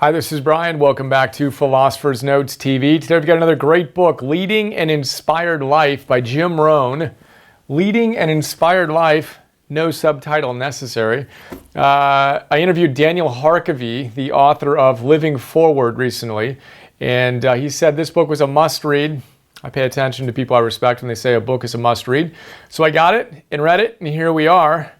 Hi, this is Brian. Welcome back to Philosopher's Notes TV. Today we've got another great book, Leading an Inspired Life by Jim Rohn. Leading an Inspired Life, no subtitle necessary. I interviewed Daniel Harkavy, the author of Living Forward, recently, and he said this book was a must-read. I pay attention to people I respect when they say a book is a must-read. So I got it and read it, and here we are.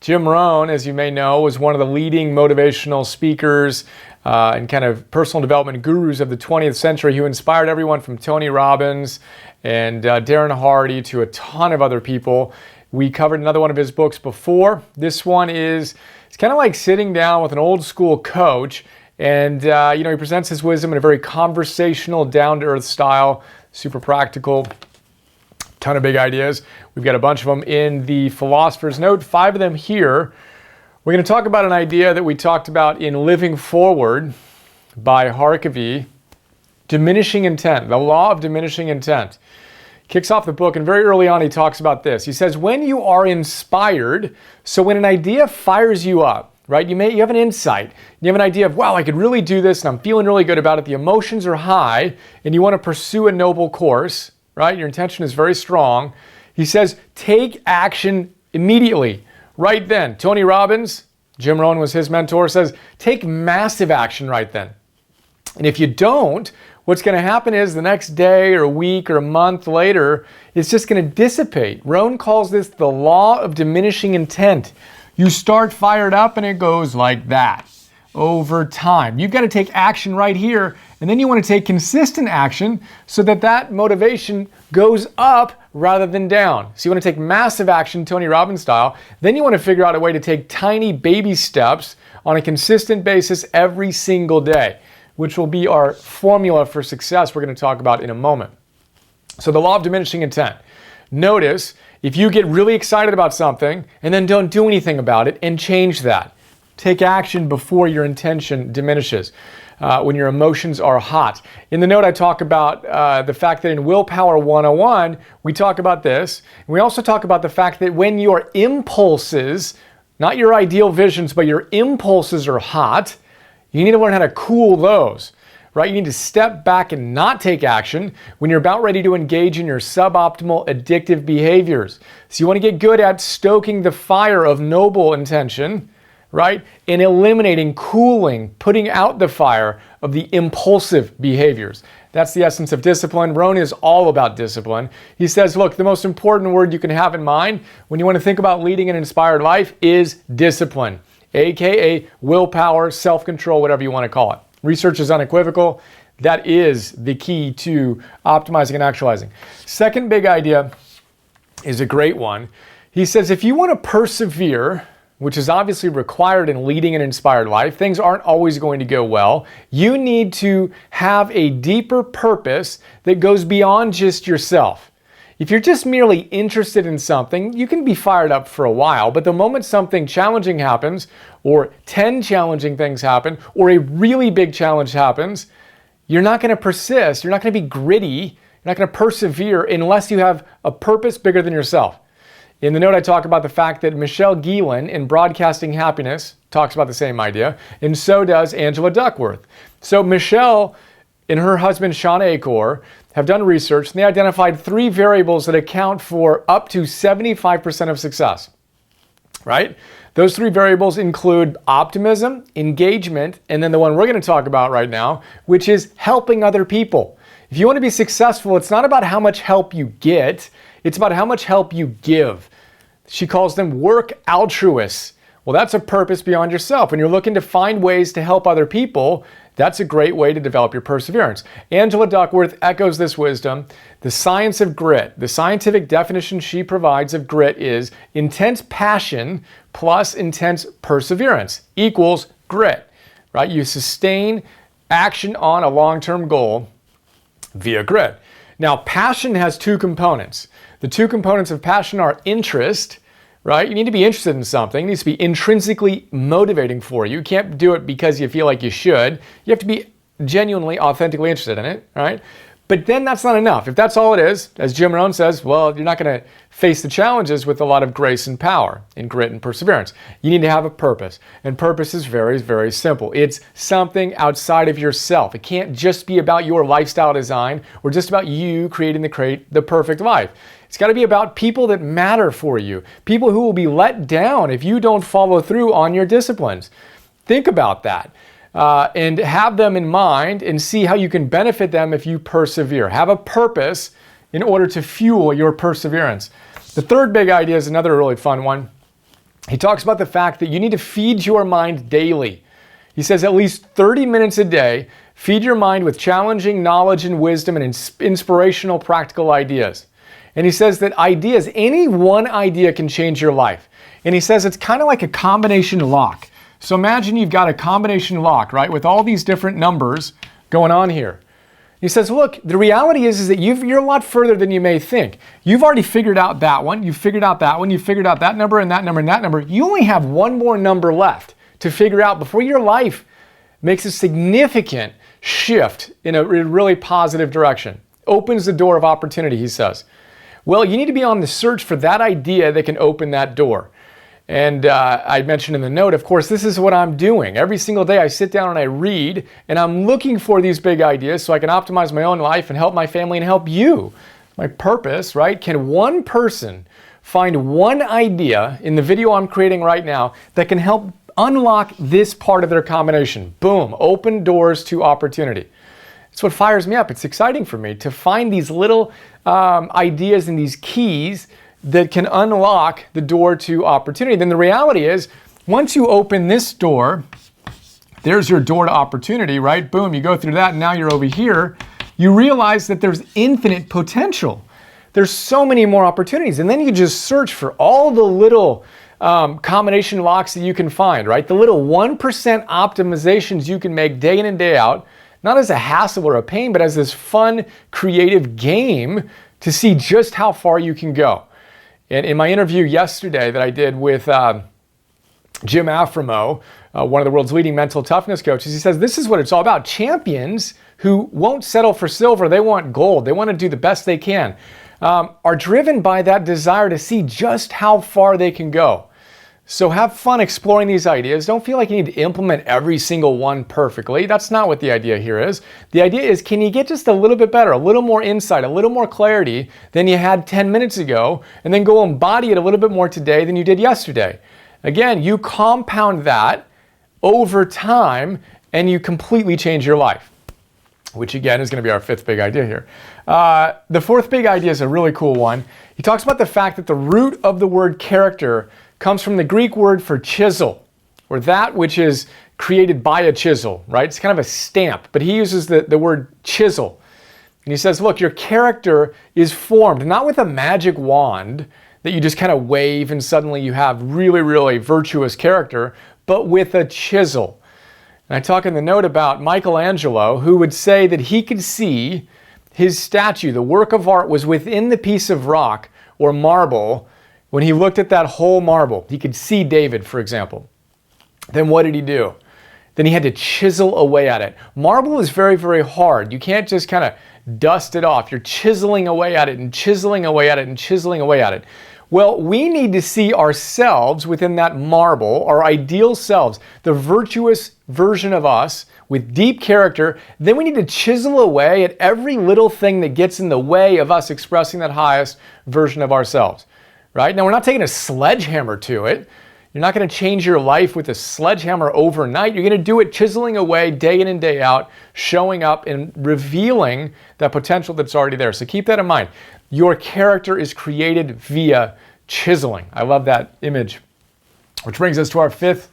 Jim Rohn, as you may know, was one of the leading motivational speakers and kind of personal development gurus of the 20th century, who inspired everyone from Tony Robbins and Darren Hardy to a ton of other people. We covered another one of his books before. This one it's kind of like sitting down with an old school coach, and he presents his wisdom in a very conversational, down-to-earth style, super practical. Ton of big ideas. We've got a bunch of them in the Philosopher's Note, 5 of them here. We're going to talk about an idea that we talked about in Living Forward by Harkavy, Diminishing Intent, the law of diminishing intent. Kicks off the book, and very early on he talks about this. He says, when you are inspired, so when an idea fires you up, right? You have an insight. You have an idea of, wow, I could really do this, and I'm feeling really good about it. The emotions are high, and you want to pursue a noble course, right? Your intention is very strong. He says, take action immediately, right then. Tony Robbins, Jim Rohn was his mentor, says, take massive action right then. And if you don't, what's going to happen is the next day or a week or a month later, it's just going to dissipate. Rohn calls this the law of diminishing intent. You start fired up and it goes like that over time. You've got to take action right here, and then you want to take consistent action so that motivation goes up rather than down. So you want to take massive action, Tony Robbins style. Then you want to figure out a way to take tiny baby steps on a consistent basis every single day, which will be our formula for success we're going to talk about in a moment. So the law of diminishing intent. Notice if you get really excited about something and then don't do anything about it, and change that. Take action before your intention diminishes, when your emotions are hot. In the note, I talk about the fact that in Willpower 101, we talk about this. And we also talk about the fact that when your impulses, not your ideal visions, but your impulses are hot, you need to learn how to cool those, right? You need to step back and not take action when you're about ready to engage in your suboptimal addictive behaviors. So you want to get good at stoking the fire of noble intention, right? And eliminating, cooling, putting out the fire of the impulsive behaviors. That's the essence of discipline. Rohn is all about discipline. He says, look, the most important word you can have in mind when you want to think about leading an inspired life is discipline, aka willpower, self-control, whatever you want to call it. Research is unequivocal. That is the key to optimizing and actualizing. Second big idea is a great one. He says, if you want to persevere, which is obviously required in leading an inspired life, things aren't always going to go well. You need to have a deeper purpose that goes beyond just yourself. If you're just merely interested in something, you can be fired up for a while, but the moment something challenging happens, or 10 challenging things happen, or a really big challenge happens, you're not going to persist, you're not going to be gritty, you're not going to persevere unless you have a purpose bigger than yourself. In the note, I talk about the fact that Michelle Gielan in Broadcasting Happiness talks about the same idea, and so does Angela Duckworth. So Michelle and her husband, Sean Acor, have done research, and they identified 3 variables that account for up to 75% of success, right? Those 3 variables include optimism, engagement, and then the one we're going to talk about right now, which is helping other people. If you want to be successful, it's not about how much help you get, it's about how much help you give. She calls them work altruists. Well, that's a purpose beyond yourself. When you're looking to find ways to help other people, that's a great way to develop your perseverance. Angela Duckworth echoes this wisdom. The science of grit, the scientific definition she provides of grit is intense passion plus intense perseverance equals grit, right? You sustain action on a long-term goal via grit. Now, passion has 2 components. The 2 components of passion are interest, right? You need to be interested in something. It needs to be intrinsically motivating for you. You can't do it because you feel like you should. You have to be genuinely, authentically interested in it, right? But then that's not enough. If that's all it is, as Jim Rohn says, well, you're not going to face the challenges with a lot of grace and power and grit and perseverance. You need to have a purpose. And purpose is very, very simple. It's something outside of yourself. It can't just be about your lifestyle design or just about you creating the perfect life. It's got to be about people that matter for you, people who will be let down if you don't follow through on your disciplines. Think about that. And have them in mind and see how you can benefit them if you persevere. Have a purpose in order to fuel your perseverance. The third big idea is another really fun one. He talks about the fact that you need to feed your mind daily. He says at least 30 minutes a day, feed your mind with challenging knowledge and wisdom and inspirational practical ideas. And he says that ideas, any one idea can change your life. And he says it's kind of like a combination lock. So imagine you've got a combination lock, right, with all these different numbers going on here. He says, look, the reality is that you're a lot further than you may think. You've already figured out that one, you've figured out that one, you've figured out that number and that number and that number. You only have one more number left to figure out before your life makes a significant shift in a really positive direction. Opens the door of opportunity, he says. Well, you need to be on the search for that idea that can open that door. And I mentioned in the note, of course, this is what I'm doing. Every single day I sit down and I read, and I'm looking for these big ideas so I can optimize my own life and help my family and help you. My purpose, right? Can one person find one idea in the video I'm creating right now that can help unlock this part of their combination? Boom, open doors to opportunity. It's what fires me up. It's exciting for me to find these little ideas and these keys that can unlock the door to opportunity. Then the reality is, once you open this door, there's your door to opportunity, right? Boom, you go through that and now you're over here. You realize that there's infinite potential. There's so many more opportunities. And then you just search for all the little combination locks that you can find, right? The little 1% optimizations you can make day in and day out, not as a hassle or a pain, but as this fun, creative game to see just how far you can go. And in my interview yesterday that I did with Jim Aframo, one of the world's leading mental toughness coaches, he says this is what it's all about. Champions who won't settle for silver, they want gold. They want to do the best they can, are driven by that desire to see just how far they can go. So have fun exploring these ideas. Don't feel like you need to implement every single one perfectly. That's not what the idea here is. The idea is, can you get just a little bit better, a little more insight, a little more clarity than you had 10 minutes ago, and then go embody it a little bit more today than you did yesterday? Again, you compound that over time and you completely change your life, which again is going to be our fifth big idea here. The fourth big idea is a really cool one. He talks about the fact that the root of the word character comes from the Greek word for chisel, or that which is created by a chisel, right? It's kind of a stamp, but he uses the word chisel. And he says, look, your character is formed not with a magic wand that you just kind of wave and suddenly you have really, really virtuous character, but with a chisel. And I talk in the note about Michelangelo, who would say that he could see his statue, the work of art, was within the piece of rock or marble. When he looked at that whole marble, he could see David, for example. Then what did he do? Then he had to chisel away at it. Marble is very, very hard. You can't just kind of dust it off. You're chiseling away at it and chiseling away at it and chiseling away at it. Well, we need to see ourselves within that marble, our ideal selves, the virtuous version of us with deep character. Then we need to chisel away at every little thing that gets in the way of us expressing that highest version of ourselves. Right? Now, we're not taking a sledgehammer to it. You're not going to change your life with a sledgehammer overnight. You're going to do it chiseling away day in and day out, showing up and revealing that potential that's already there. So keep that in mind. Your character is created via chiseling. I love that image. Which brings us to our fifth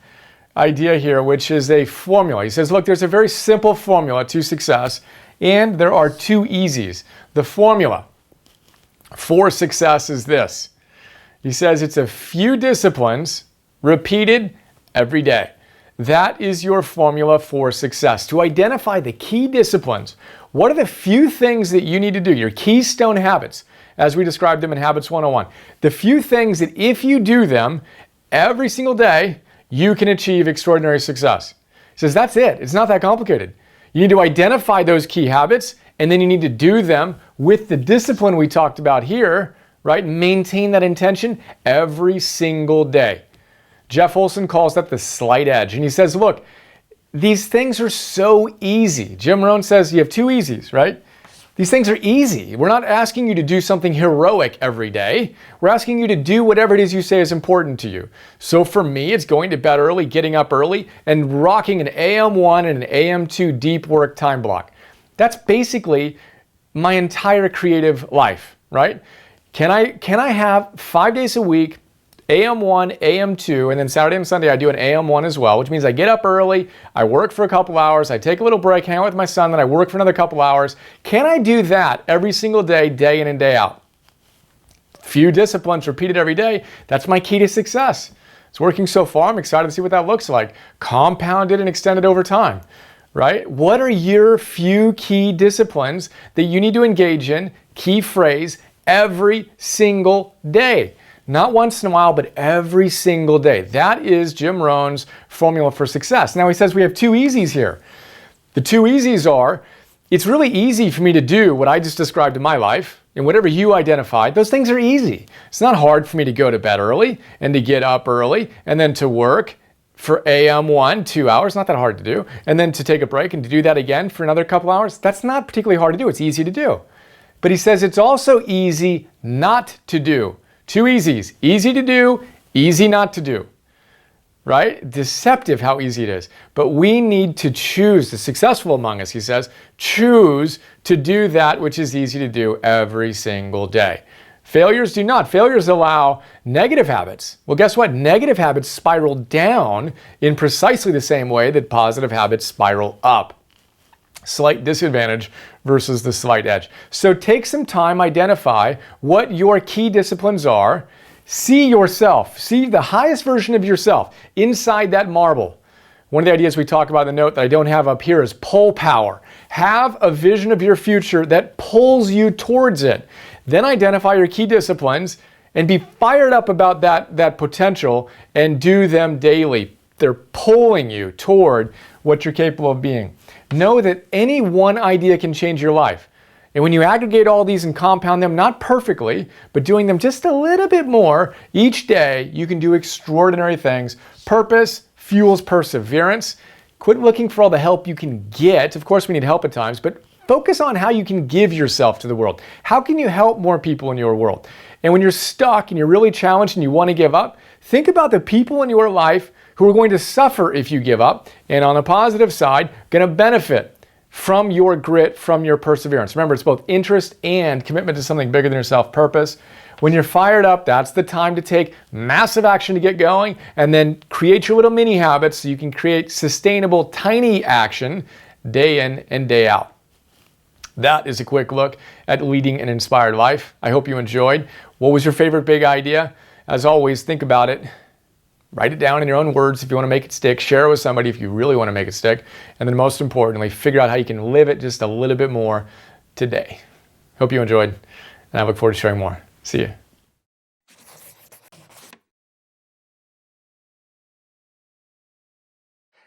idea here, which is a formula. He says, look, there's a very simple formula to success, and there are two easies. The formula for success is this. He says it's a few disciplines repeated every day. That is your formula for success. To identify the key disciplines, what are the few things that you need to do, your keystone habits, as we described them in Habits 101. The few things that if you do them every single day, you can achieve extraordinary success. He says that's it. It's not that complicated. You need to identify those key habits And then you need to do them with the discipline we talked about here, right? Maintain that intention every single day. Jeff Olson calls that the slight edge. And he says, look, these things are so easy. Jim Rohn says you have two easies, right? These things are easy. We're not asking you to do something heroic every day. We're asking you to do whatever it is you say is important to you. So for me, it's going to bed early, getting up early, and rocking an AM1 and an AM2 deep work time block. That's basically my entire creative life, right? Can I have 5 days a week, AM1, AM2, and then Saturday and Sunday I do an AM1 as well, which means I get up early, I work for a couple hours, I take a little break, hang out with my son, then I work for another couple hours. Can I do that every single day, day in and day out? Few disciplines repeated every day. That's my key to success. It's working so far. I'm excited to see what that looks like. Compounded and extended over time, right? What are your few key disciplines that you need to engage in, key phrase, every single day? Not once in a while, but every single day. That is Jim Rohn's formula for success. Now he says we have two easies here. The two easies are, it's really easy for me to do what I just described in my life, and whatever you identified, those things are easy. It's not hard for me to go to bed early and to get up early and then to work for AM1, 2 hours, not that hard to do, and then to take a break and to do that again for another couple hours. That's not particularly hard to do. It's easy to do. But he says it's also easy not to do. Two easies, easy to do, easy not to do, right? Deceptive how easy it is. But we need to choose, the successful among us, he says, choose to do that which is easy to do every single day. Failures do not. Failures allow negative habits. Well, guess what? Negative habits spiral down in precisely the same way that positive habits spiral up. Slight disadvantage versus the slight edge. So take some time, identify what your key disciplines are, see yourself, see the highest version of yourself inside that marble. One of the ideas we talk about in the note that I don't have up here is pull power. Have a vision of your future that pulls you towards it. Then identify your key disciplines and be fired up about that potential and do them daily. They're pulling you toward what you're capable of being. Know that any one idea can change your life. And when you aggregate all these and compound them, not perfectly, but doing them just a little bit more each day, you can do extraordinary things. Purpose fuels perseverance. Quit looking for all the help you can get. Of course, we need help at times, but focus on how you can give yourself to the world. How can you help more people in your world? And when you're stuck and you're really challenged and you want to give up, think about the people in your life who are going to suffer if you give up, and on the positive side, going to benefit from your grit, from your perseverance. Remember, it's both interest and commitment to something bigger than yourself, purpose. When you're fired up, that's the time to take massive action to get going, and then create your little mini habits so you can create sustainable, tiny action day in and day out. That is a quick look at leading an inspired life. I hope you enjoyed. What was your favorite big idea? As always, think about it. Write it down in your own words if you want to make it stick. Share it with somebody if you really want to make it stick. And then most importantly, figure out how you can live it just a little bit more today. Hope you enjoyed, and I look forward to sharing more. See you.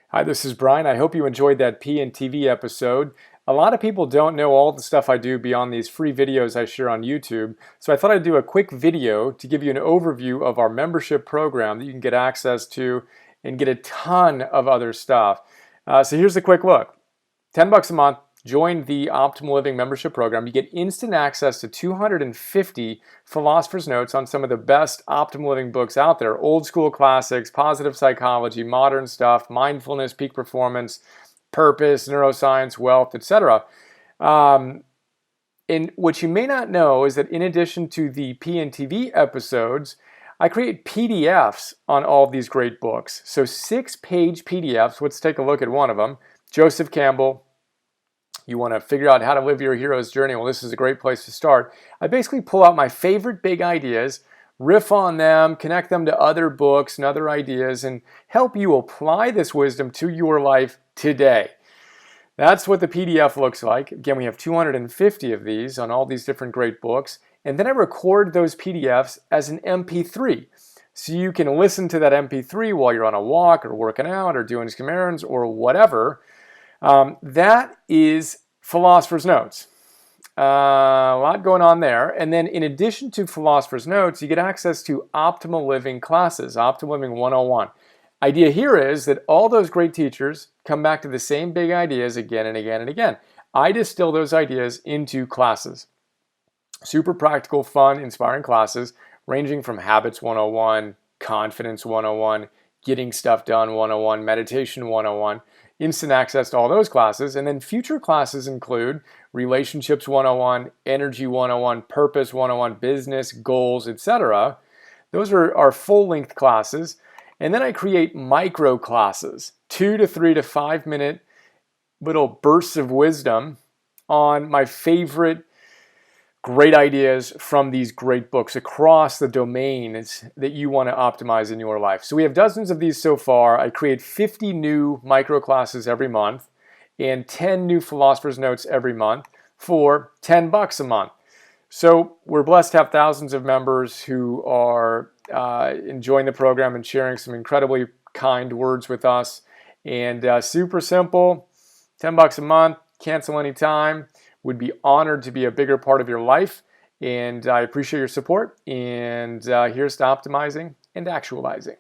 Hi, this is Brian. I hope you enjoyed that PNTV episode. A lot of people don't know all the stuff I do beyond these free videos I share on YouTube, so I thought I'd do a quick video to give you an overview of our membership program that you can get access to and get a ton of other stuff. So here's a quick look. $10 a month, join the Optimal Living membership program. You get instant access to 250 philosopher's notes on some of the best optimal living books out there. Old school classics, positive psychology, modern stuff, mindfulness, peak performance, purpose, neuroscience, wealth, etc. And what you may not know is that in addition to the PNTV episodes, I create PDFs on all of these great books. So 6-page PDFs. Let's take a look at one of them. Joseph Campbell. You want to figure out how to live your hero's journey. Well, this is a great place to start. I basically pull out my favorite big ideas, riff on them, connect them to other books and other ideas, and help you apply this wisdom to your life today. That's what the PDF looks like. Again, we have 250 of these on all these different great books. And then I record those PDFs as an MP3. So you can listen to that MP3 while you're on a walk or working out or doing some errands or whatever. That is Philosopher's Notes. A lot going on there. And then in addition to Philosopher's Notes, you get access to Optimal Living classes, Optimal Living 101. Idea here is that all those great teachers come back to the same big ideas again and again and again. I distill those ideas into classes. Super practical, fun, inspiring classes ranging from Habits 101, Confidence 101, Getting Stuff Done 101, Meditation 101, instant access to all those classes. And then future classes include Relationships 101, Energy 101, Purpose 101, Business, Goals, etc. Those are full-length classes. And then I create micro classes, 2 to 3 to 5 minute little bursts of wisdom on my favorite great ideas from these great books across the domains that you want to optimize in your life. So we have dozens of these so far. I create 50 new micro classes every month and 10 new Philosopher's Notes every month for $10 a month. So we're blessed to have thousands of members who are enjoying the program and sharing some incredibly kind words with us. And super simple, $10 a month, cancel anytime. Would be honored to be a bigger part of your life. And I appreciate your support. And here's to optimizing and actualizing.